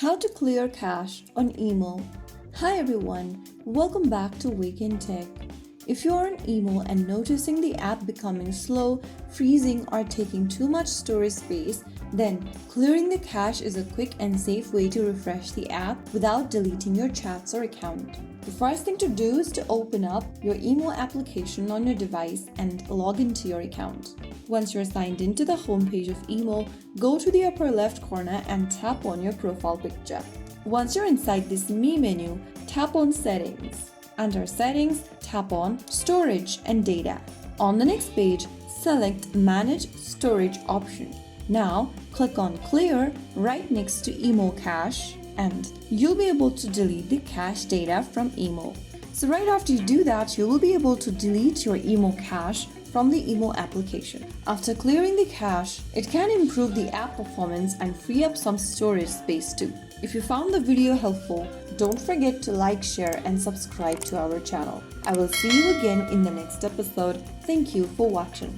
How to clear cache on email. Hi everyone, welcome back to Wake&Tech. If you're on email and noticing the app becoming slow, freezing, or taking too much storage space, then clearing the cache is a quick and safe way to refresh the app without deleting your chats or account. The first thing to do is to open up your email application on your device and log into your account. Once you're signed into the homepage of email, go to the upper left corner and tap on your profile picture. Once you're inside this Me menu, tap on Settings. Under Settings, tap on Storage and Data. On the next page, select Manage Storage option. Now, click on Clear right next to Email Cache, and you'll be able to delete the cache data from email. So right after you do that, you will be able to delete your email cache from the email application. After clearing the cache, it can improve the app performance and free up some storage space too. If you found the video helpful, don't forget to like, share, and subscribe to our channel. I will see you again in the next episode. Thank you for watching.